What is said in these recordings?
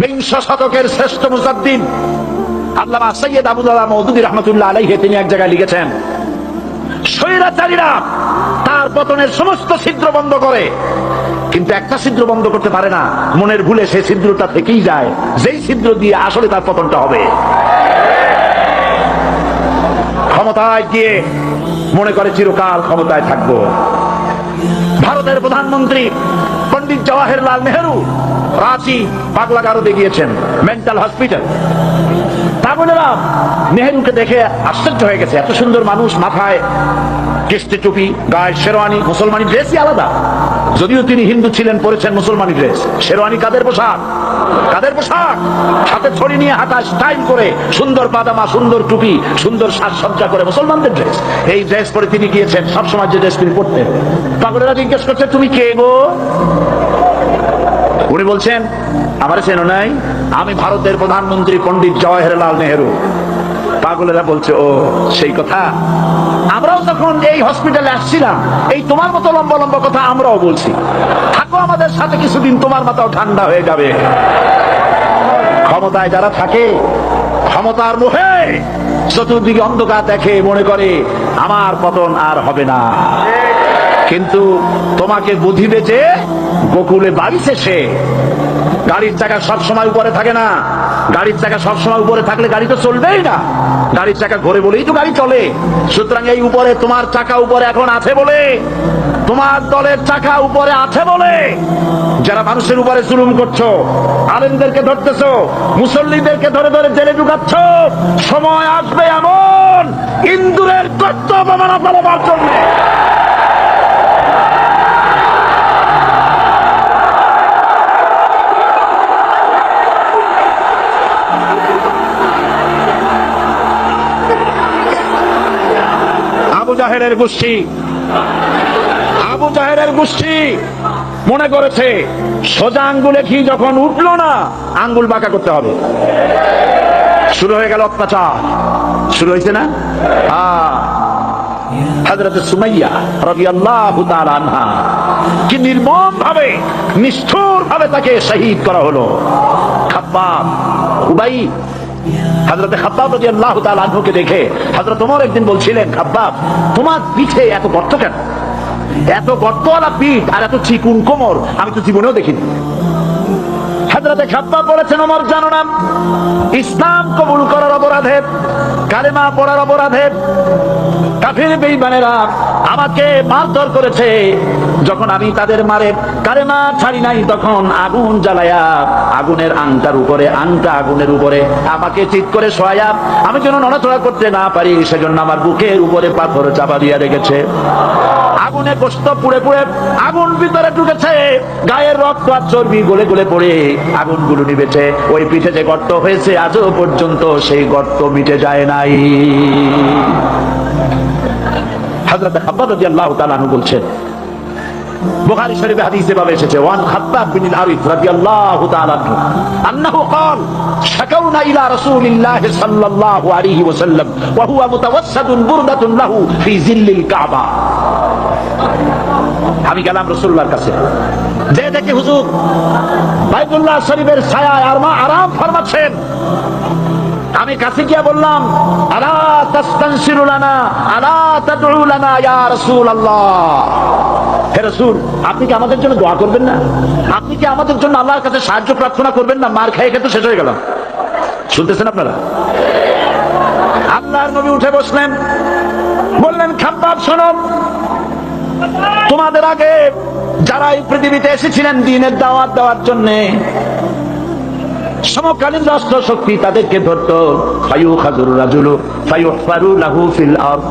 বিংশ শতকের শ্রেষ্ঠ মুজাদ্দিদ আল্লামা সৈয়দ আবুল আলা মওদুদী রাহমাতুল্লাহ আলাইহি তিনি এক জায়গায় লিখেছেন, স্বৈরাচারীরা তার পতনের সমস্ত ছিদ্র বন্ধ করে, কিন্তু একটা ছিদ্র বন্ধ করতে পারে না, মনের ভুলে সেই ছিদ্রটা থেকেই যায়, যেই ছিদ্র দিয়ে আসলে তার পতনটা হবে। ক্ষমতায় গিয়ে মনে করে চিরকাল ক্ষমতায় থাকবো। ভারতের প্রধানমন্ত্রী পণ্ডিত জওয়াহরলাল নেহরু রাঁচি পাগলাগারদে গিয়েছেন, মেন্টাল হসপিটাল। পাগলেরা নেহরুকে দেখে আশ্চর্য হয়ে গেছে, এত সুন্দর মানুষ, মাথায় কেস্টে টুপি, গায়ে শেরওয়ানি, মুসলমানি ড্রেসই আলাদা, যদিও তিনি হিন্দু ছিলেন, পরেছেন মুসলমানি ড্রেস। শেরওয়ানি কাদের পোশাক? কাদের পোশাক? হাতে ছড়ি নিয়ে হাঁটা, স্টাইল করে, সুন্দর পাদামা, সুন্দর টুপি, সুন্দর সাজসজ্জা করে, মুসলমানদের ড্রেস। এই ড্রেস পরে তিনি গিয়েছেন, সবসময় যে ড্রেস তিনি পরতেন। পাগলেরা জিজ্ঞেস করছে, তুমি কে গো? উনি বলছেন, আমার চেনো নাই, আমি ভারতের প্রধানমন্ত্রী পণ্ডিত জওয়াহরলাল নেহরু। পাগলেরা বলছে, ও সেই কথা, আমরাও যখন এই হসপিটালে আসছিলাম এই তোমার মতো লম্বা লম্বা কথা আমরাও বলছি, থাকো আমাদের সাথে কিছুদিন, তোমার মাথাও ঠান্ডা হয়ে যাবে। ক্ষমতায় যারা থাকে, ক্ষমতার মোহে চতুর্দিকে অন্ধকার দেখে, মনে করে আমার পতন আর হবে না। কিন্তু তোমাকে বুঝিবে যে গোকুলে বাড়ি শেষে গাড়ির চাকা সব সময় উপরে থাকে না। গাড়ির চাকা সব সময় উপরে থাকলে গাড়ি তো চলবেই না, গাড়ির চাকা ঘোরে বলেই তো গাড়ি চলে। সুতরাং এই উপরে তোমার চাকা উপরে এখন আছে বলে, তোমার দলের চাকা উপরে আছে বলে যারা মানুষের উপরে জুলুম করছো, আলেমদেরকে ধরতেছো, মুসল্লিদেরকে ধরে ধরে জেলে ঢুকাচ্ছ, সময় আসবে এমন ইন্দুরের কর্তব্য মানা ফেলবার জন্য। আবু জাহেলের গোষ্ঠী মনে করেছে সোজা আঙ্গুলে ঘি যখন উঠলো না, আঙ্গুল বাঁকা করতে হবে। শুরু হয়ে গেল অত্যাচার, শুরু হয়েছে না? হযরত সুমাইয়া রাদিয়াল্লাহু তাআলা আনহা কি নির্মম ভাবে, নিষ্ঠুর ভাবে তাকে শহীদ করা হলো। খাব্বাব, উবাই, হযরত খাব্বাব রাদিয়াল্লাহু তাআলা আনহুকে দেখে হযরত ওমর একদিন বলছিলেন, খাব্বাব তোমার পিঠে এত গর্ত কেন? এত গর্তওয়ালা পিঠ আর এত চিকুন কোমর আমি তো জীবনেও দেখিনি। হযরত খাব্বাব বলেছেন, ওমর জানো না, ইসলাম কবুল করার অপরাধে, কালেমা পড়ার অপরাধে কাফির বেঈমানেরা আমাকে মারধর করেছে। যখন আমি তাদের মারে কালেমা ছাড়ি নাই, তখন আগুন জ্বালায়া আগুনের আংটার উপরে, আংটা আগুনের উপরে আমাকে চিৎ করে শোয়ায়া, আমি যেন নড়াচড়া করতে না পারি সেজন্য আমার বুকের উপরে পাথর চাপা দিয়ে রেখেছে। আগুনে গোশত পুড়ে পুড়ে আগুন ভিতরে ঢুকেছে, গায়ের রক্ত আর চর্বি গলে গলে পড়ে আগুনগুলো নিভেছে। ওই পিঠে যে গর্ত হয়েছে আজও পর্যন্ত সেই গর্ত মিটে যায় নাই। হযরত খাব্বাব রাদিয়াল্লাহু তাআলা আনহু বলছেন, বুখারী শরীফে হাদিসে ভাবে এসেছে, ওয়ান খাব্বাব বিন আল-আরিফ রাদিয়াল্লাহু তাআলা আনহু আন্নাহু قال শাকাউনা ইলা রাসূলিল্লাহ সাল্লাল্লাহু আলাইহি ওয়াসাল্লাম ওয়া হুয়া মুতাওয়াসসাদুন বুরদাতুন লাহু ফি জিল্লিল কাবা। আমি গেলাম রাসূলুল্লাহর কাছে, যে দেখি হুজুর বাইতুল্লাহ শরীফের ছায়ায় আরাম ফরমাচ্ছেন। আমি কাছে গিয়ে বললাম, আলা তাস্তানসিরু লানা আলা তাদউ লানা ইয়া রাসূলুল্লাহ, হে রাসূল আপনি কি আমাদের জন্য দোয়া করবেন না? আপনি কি আমাদের জন্য আল্লাহর কাছে সাহায্য প্রার্থনা করবেন না? মার খেয়ে খেয়ে তো শেষ হয়ে গেল। শুনতেছেন আপনারা? আল্লাহর নবী উঠে বসলেন, বললেন, খাব্বাব শোনো, তোমাদের আগে যারা এই পৃথিবীতে এসেছিলেন দ্বীনের দাওয়াত দেওয়ার জন্য, সমকালীন রাষ্ট্র শক্তি তাদেরকে ধরতো, ফায়ুখাযুর রাজুলু ফায়ুহফারু লাহু ফিল আরদ,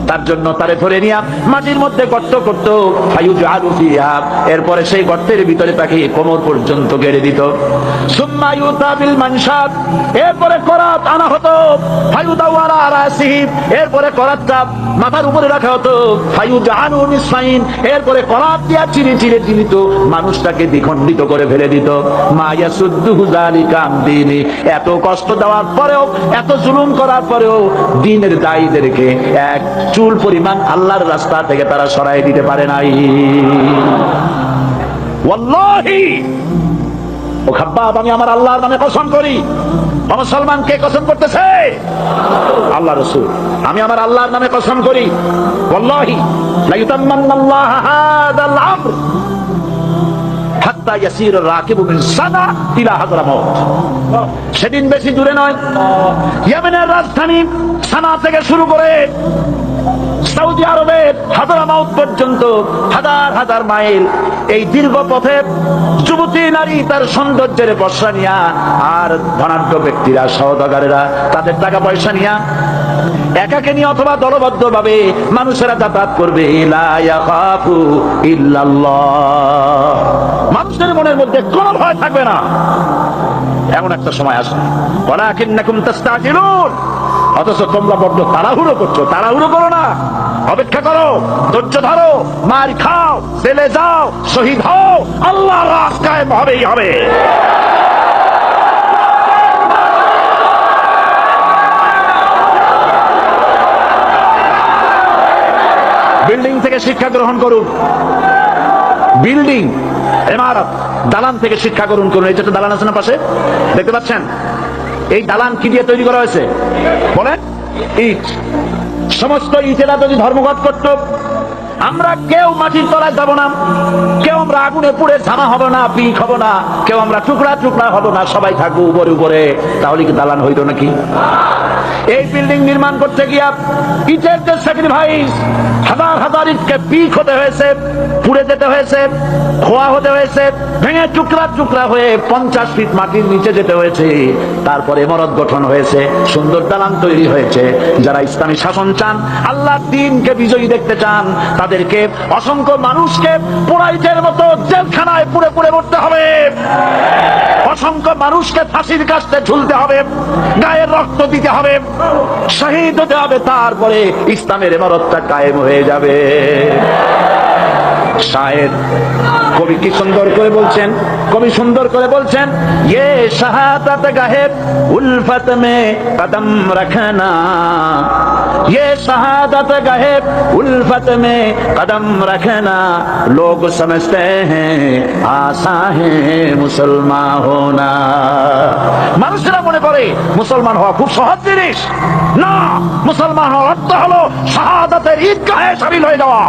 তার জন্য তারে ধরে নিয়া মাটির মধ্যে গর্ত করত, ফায়ুজআলু ফিহা, এরপরে সেই গর্তের ভিতরে তাকে কোমর পর্যন্ত গেড়ে দিত। সুম্মা ইউতা বিল মানশাত, এরপরে করাত আনা হতো, ফায়ুদাউ আলা রাসিহি, এরপরে করাতটা মাথার উপরে রাখা হতো, ফায়ুজআলু নিসফাইন, এরপরে করাত দিয়া চিরে চিরে দিত, মানুষটাকে দ্বিখণ্ডিত করে ফেলে দিত। মা ইয়াসুদ্দুহু যালিকা আন দীনি, এত কষ্ট দেওয়ার পরেও, এত জুলুম করার পরেও দ্বীনের দায়ীদেরকে এক চুল পরিমাণ আল্লাহর রাস্তা থেকে তারা সরাই দিতে পারে নাই। ওয়াল্লাহি ও খাব্বাব, আমি আমার আল্লাহর নামে কসম করি। ও মুসলমান, কে কসম করতেছে? আল্লাহ রাসূল। আমি আমার আল্লাহর নামে কসম করি, ওয়াল্লাহি লা ইউতাম্মান্নাল্লাহু হাদাল আমর হাত্তা ইয়াসির রাকিবু মিন সানা ইলা হাদরামাউত। সেদিন বেশি দূরে নয়, ইয়েমেনের রাজধানী সানা থেকে শুরু করে সৌদি আরবের হাদরামাউত পর্যন্ত হাজার হাজার মাইল এই দীর্ঘ পথে যুবতী নারী তার সৌন্দর্যের বর্ষা নিয়া, আর ধনাঢ্য ব্যক্তিরা সওদাগারেরা তাদের টাকা পয়সা নিয়া একাকে নিয়ে অথবা দলবদ্ধ ভাবে মানুষেরা যাতায়াত করবে। লা ইয়াখাফু ইল্লাল্লাহ, মানুষের মনের মধ্যে কোনো ভয় থাকবে না। এমন একটা সময় আসবে, ওয়ালাকিন্নাকুম তাস্তাজিলুন, অথচ তোমরা বড্ড তাড়াহুড়ো করছো। তাড়াহুড়ো করো না, অপেক্ষা করো, ধৈর্য ধরো, মার খাও, জেলে যাও, শহীদ হও, আল্লাহর রাজ কায়েম হবেই হবে। বিল্ডিং থেকে শিক্ষা গ্রহণ করুন, বিল্ডিং, ইমারত, দালান থেকে শিক্ষা গ্রহণ করুন। এই যে দালান আছে না পাশে, দেখতে পাচ্ছেন? এই দালান কি দিয়ে তৈরি করা হয়েছে বলেন? ইট। সমস্ত ইটেরা যদি ধর্মঘট করত, আমরা কেউ মাটির তলায় যাব না, কেউ আমরা আগুনে পুড়ে ঝামা হব না, পিক হব না, কেউ আমরা টুকরা টুকরা হব না, সবাই থাকবো উপরে উপরে। তাহলে কি দালান হইতো নাকি? এই বিল্ডিং নির্মাণ করতে গিয়া ইটের যে স্যাক্রিফাইস, হাজার হাজার ইটকে পিক হতে হয়েছে, পুড়ে যেতে হয়েছে, খোয়া হতে হয়েছে, ভেঙে টুকরা টুকরা হয়ে 50 ফিট মাটির নিচে যেতে হয়েছে। তারপরে ইমারত গঠন হয়েছে, সুন্দর দালান তৈরি হয়েছে। যারা ইসলামী শাসন চান, আল্লাহর দ্বীনকে বিজয়ী দেখতে চান, তাদেরকে অসংখ্য মানুষকে পোড়াইটের মতো জেলখানায় পুড়ে পুড়ে মরতে হবে, অসংখ্য মানুষকে ফাঁসির কাস্তে ঝুলতে হবে, গায়ের রক্ত দিতে হবে, শহীদ হতে হবে, তারপরে ইসলামের ইমারতটা কায়েম হয়ে যাবে। শায়ের কবি কি সুন্দর করে বলছেন, কবি সুন্দর করে বলছেন, ये शहादत गाहे उल्फत में कदम रखना, ये शहादत गाहे उल्फत में कदम रखना, लोग समझते हैं आसान है मुसलमान होना। মানুষেরা মনে করে মুসলমান হওয়া খুব সহজ জিনিস। না, মুসলমান হওয়ার অর্থ হলো শাহাদাতের ঈদগাহে শামিল হয়ে যাওয়া।